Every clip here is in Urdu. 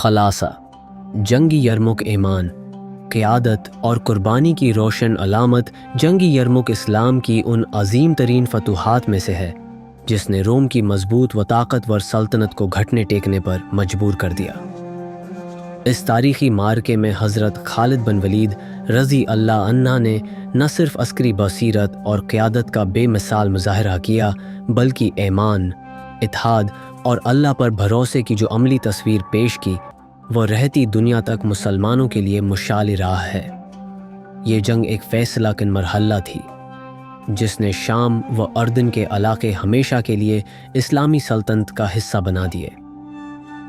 خلاصہ جنگی یرمک ایمان، قیادت اور قربانی کی روشن علامت۔ جنگی یرمک اسلام کی ان عظیم ترین فتوحات میں سے ہے جس نے روم کی مضبوط و طاقتور سلطنت کو گھٹنے ٹیکنے پر مجبور کر دیا۔ اس تاریخی معرکے میں حضرت خالد بن ولید رضی اللہ عنہ نے نہ صرف عسکری بصیرت اور قیادت کا بے مثال مظاہرہ کیا بلکہ ایمان، اتحاد اور اللہ پر بھروسے کی جو عملی تصویر پیش کی وہ رہتی دنیا تک مسلمانوں کے لیے مشعل راہ ہے۔ یہ جنگ ایک فیصلہ کن مرحلہ تھی جس نے شام و اردن کے علاقے ہمیشہ کے لیے اسلامی سلطنت کا حصہ بنا دیے۔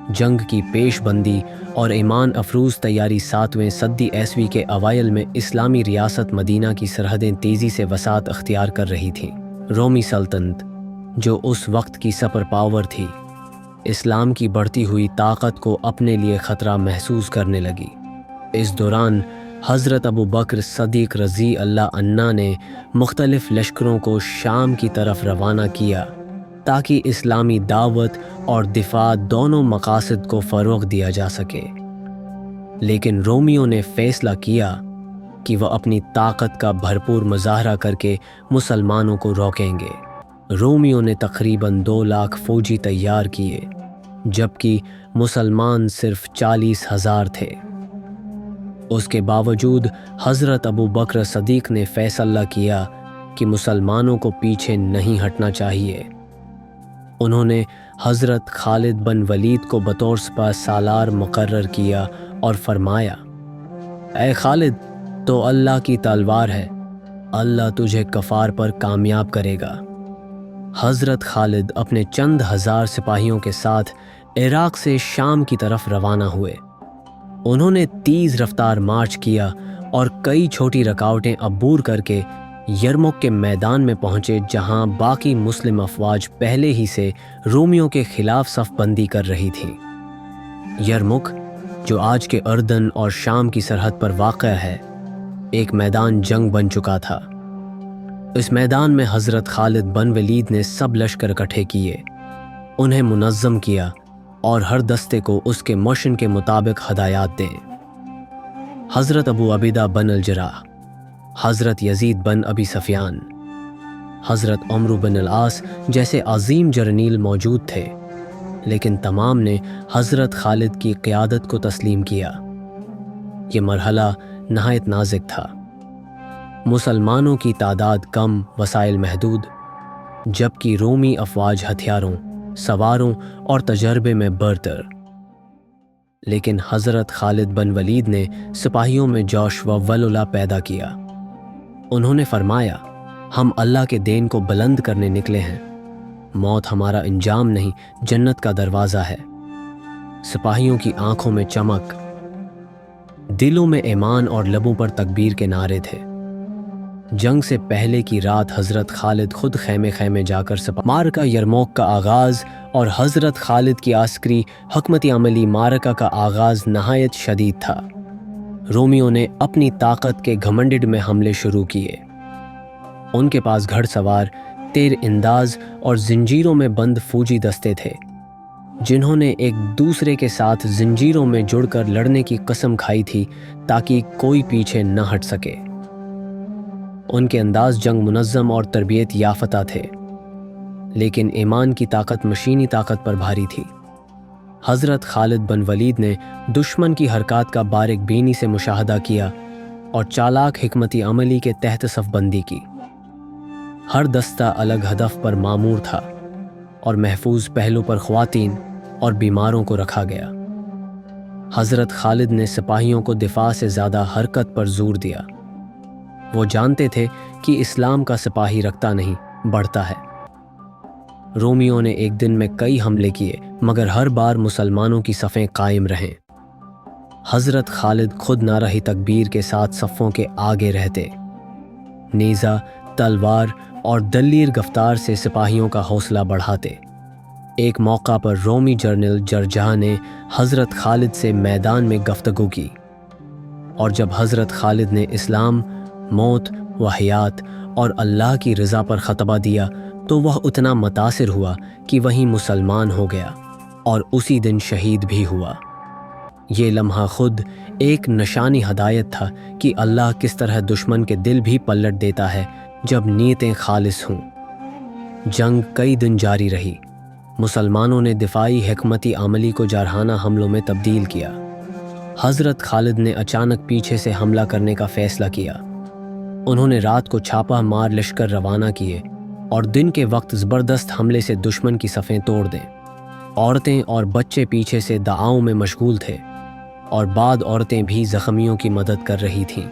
جنگ کی پیش بندی اور ایمان افروز تیاری 7ویں صدی عیسوی کے اوائل میں اسلامی ریاست مدینہ کی سرحدیں تیزی سے وسعت اختیار کر رہی تھیں۔ رومی سلطنت جو اس وقت کی سپر پاور تھی، اسلام کی بڑھتی ہوئی طاقت کو اپنے لیے خطرہ محسوس کرنے لگی۔ اس دوران حضرت ابو بکر صدیق رضی اللہ عنہ نے مختلف لشکروں کو شام کی طرف روانہ کیا تاکہ اسلامی دعوت اور دفاع دونوں مقاصد کو فروغ دیا جا سکے، لیکن رومیوں نے فیصلہ کیا کہ وہ اپنی طاقت کا بھرپور مظاہرہ کر کے مسلمانوں کو روکیں گے۔ رومیوں نے تقریباً 2 لاکھ فوجی تیار کیے جبکہ مسلمان صرف 40,000 تھے۔ اس کے باوجود حضرت ابو بکر صدیق نے فیصلہ کیا کہ مسلمانوں کو پیچھے نہیں ہٹنا چاہیے۔ انہوں نے حضرت خالد بن ولید کو بطور سپہ سالار مقرر کیا اور فرمایا، اے خالد، تو اللہ کی تلوار ہے، اللہ تجھے کفار پر کامیاب کرے گا۔ حضرت خالد اپنے چند ہزار سپاہیوں کے ساتھ عراق سے شام کی طرف روانہ ہوئے۔ انہوں نے تیز رفتار مارچ کیا اور کئی چھوٹی رکاوٹیں عبور کر کے یرمک کے میدان میں پہنچے جہاں باقی مسلم افواج پہلے ہی سے رومیوں کے خلاف صف بندی کر رہی تھیں۔ یرمک جو آج کے اردن اور شام کی سرحد پر واقع ہے، ایک میدان جنگ بن چکا تھا۔ اس میدان میں حضرت خالد بن ولید نے سب لشکر اکٹھے کیے، انہیں منظم کیا اور ہر دستے کو اس کے مشن کے مطابق ہدایات دیں۔ حضرت ابو عبیدہ بن الجراح، حضرت یزید بن ابی سفیان، حضرت عمرو بن العاص جیسے عظیم جرنیل موجود تھے، لیکن تمام نے حضرت خالد کی قیادت کو تسلیم کیا۔ یہ مرحلہ نہایت نازک تھا۔ مسلمانوں کی تعداد کم، وسائل محدود، جبکہ رومی افواج ہتھیاروں، سواروں اور تجربے میں برتر۔ لیکن حضرت خالد بن ولید نے سپاہیوں میں جوش و ولولہ پیدا کیا۔ انہوں نے فرمایا، ہم اللہ کے دین کو بلند کرنے نکلے ہیں، موت ہمارا انجام نہیں، جنت کا دروازہ ہے۔ سپاہیوں کی آنکھوں میں چمک، دلوں میں ایمان اور لبوں پر تکبیر کے نعرے تھے۔ جنگ سے پہلے کی رات حضرت خالد خود خیمے خیمے جا کر معرکہ یرموک کا آغاز اور حضرت خالد کی عسکری حکمت عملی معرکہ کا آغاز نہایت شدید تھا۔ رومیوں نے اپنی طاقت کے گھمنڈ میں حملے شروع کیے۔ ان کے پاس گھڑ سوار، تیر انداز اور زنجیروں میں بند فوجی دستے تھے جنہوں نے ایک دوسرے کے ساتھ زنجیروں میں جڑ کر لڑنے کی قسم کھائی تھی تاکہ کوئی پیچھے نہ ہٹ سکے۔ ان کے انداز جنگ منظم اور تربیت یافتہ تھے، لیکن ایمان کی طاقت مشینی طاقت پر بھاری تھی۔ حضرت خالد بن ولید نے دشمن کی حرکات کا باریک بینی سے مشاہدہ کیا اور چالاک حکمتی عملی کے تحت صف بندی کی۔ ہر دستہ الگ ہدف پر مامور تھا اور محفوظ پہلو پر خواتین اور بیماروں کو رکھا گیا۔ حضرت خالد نے سپاہیوں کو دفاع سے زیادہ حرکت پر زور دیا۔ وہ جانتے تھے کہ اسلام کا سپاہی رکھتا نہیں، بڑھتا ہے۔ رومیوں نے ایک دن میں کئی حملے کیے مگر ہر بار مسلمانوں کی صفیں قائم رہیں۔ حضرت خالد خود نعرہ تکبیر کے ساتھ صفوں کے آگے رہتے، نیزہ، تلوار اور دلیر گفتار سے سپاہیوں کا حوصلہ بڑھاتے۔ ایک موقع پر رومی جنرل جرجا نے حضرت خالد سے میدان میں گفتگو کی، اور جب حضرت خالد نے اسلام، موت و حیات اور اللہ کی رضا پر خطبہ دیا تو وہ اتنا متاثر ہوا کہ وہیں مسلمان ہو گیا اور اسی دن شہید بھی ہوا۔ یہ لمحہ خود ایک نشانی ہدایت تھا کہ اللہ کس طرح دشمن کے دل بھی پلٹ دیتا ہے جب نیتیں خالص ہوں۔ جنگ کئی دن جاری رہی۔ مسلمانوں نے دفاعی حکمتی عملی کو جارحانہ حملوں میں تبدیل کیا۔ حضرت خالد نے اچانک پیچھے سے حملہ کرنے کا فیصلہ کیا۔ انہوں نے رات کو چھاپہ مار لشکر روانہ کیے اور دن کے وقت زبردست حملے سے دشمن کی صفیں توڑ دیں۔ عورتیں اور بچے پیچھے سے دعاؤں میں مشغول تھے اور بعض عورتیں بھی زخمیوں کی مدد کر رہی تھیں۔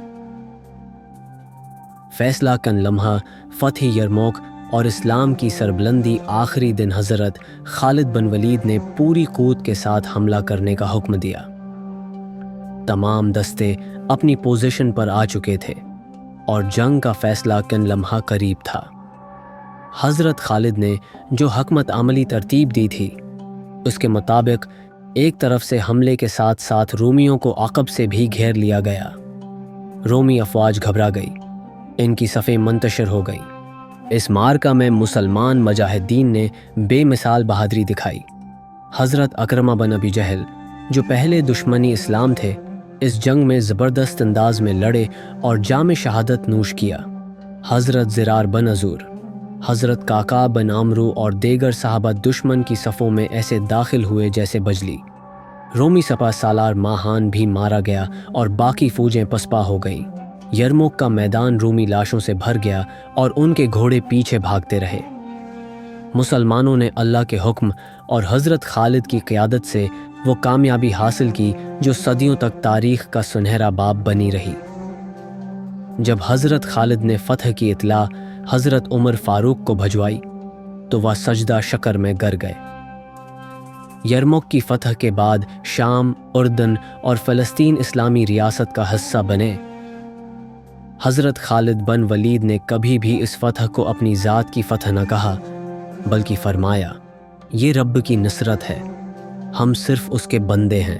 فیصلہ کن لمحہ فتح یرموک اور اسلام کی سربلندی آخری دن حضرت خالد بن ولید نے پوری قوت کے ساتھ حملہ کرنے کا حکم دیا۔ تمام دستے اپنی پوزیشن پر آ چکے تھے اور جنگ کا فیصلہ کن لمحہ قریب تھا۔ حضرت خالد نے جو حکمت عملی ترتیب دی تھی اس کے مطابق ایک طرف سے حملے کے ساتھ ساتھ رومیوں کو عقب سے بھی گھیر لیا گیا۔ رومی افواج گھبرا گئی، ان کی صفیں منتشر ہو گئیں۔ اس معرکہ میں مسلمان مجاہدین نے بے مثال بہادری دکھائی۔ حضرت اکرمہ بن ابی جہل جو پہلے دشمنی اسلام تھے اس جنگ میں زبردست انداز میں لڑے اور جام شہادت نوش کیا۔ حضرت زرار بن عزور، حضرت کاکا بن عمرو اور دیگر صحابہ دشمن کی صفوں میں ایسے داخل ہوئے جیسے بجلی۔ رومی سپہ سالار ماہان بھی مارا گیا اور باقی فوجیں پسپا ہو گئیں۔ یرموک کا میدان رومی لاشوں سے بھر گیا اور ان کے گھوڑے پیچھے بھاگتے رہے۔ مسلمانوں نے اللہ کے حکم اور حضرت خالد کی قیادت سے وہ کامیابی حاصل کی جو صدیوں تک تاریخ کا سنہرا باب بنی رہی۔ جب حضرت خالد نے فتح کی اطلاع حضرت عمر فاروق کو بھجوائی تو وہ سجدہ شکر میں گر گئے۔ یرموک کی فتح کے بعد شام، اردن اور فلسطین اسلامی ریاست کا حصہ بنے۔ حضرت خالد بن ولید نے کبھی بھی اس فتح کو اپنی ذات کی فتح نہ کہا بلکہ فرمایا، یہ رب کی نصرت ہے، ہم صرف اس کے بندے ہیں۔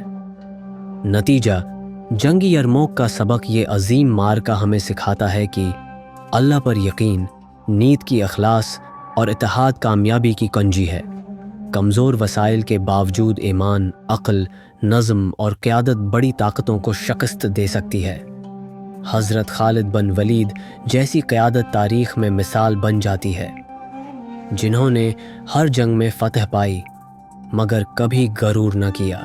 نتیجہ جنگ یرموک کا سبق یہ عظیم معرکہ ہمیں سکھاتا ہے کہ اللہ پر یقین، نیت کی اخلاص اور اتحاد کامیابی کی کنجی ہے۔ کمزور وسائل کے باوجود ایمان، عقل، نظم اور قیادت بڑی طاقتوں کو شکست دے سکتی ہے۔ حضرت خالد بن ولید جیسی قیادت تاریخ میں مثال بن جاتی ہے، جنہوں نے ہر جنگ میں فتح پائی مگر کبھی غرور نہ کیا۔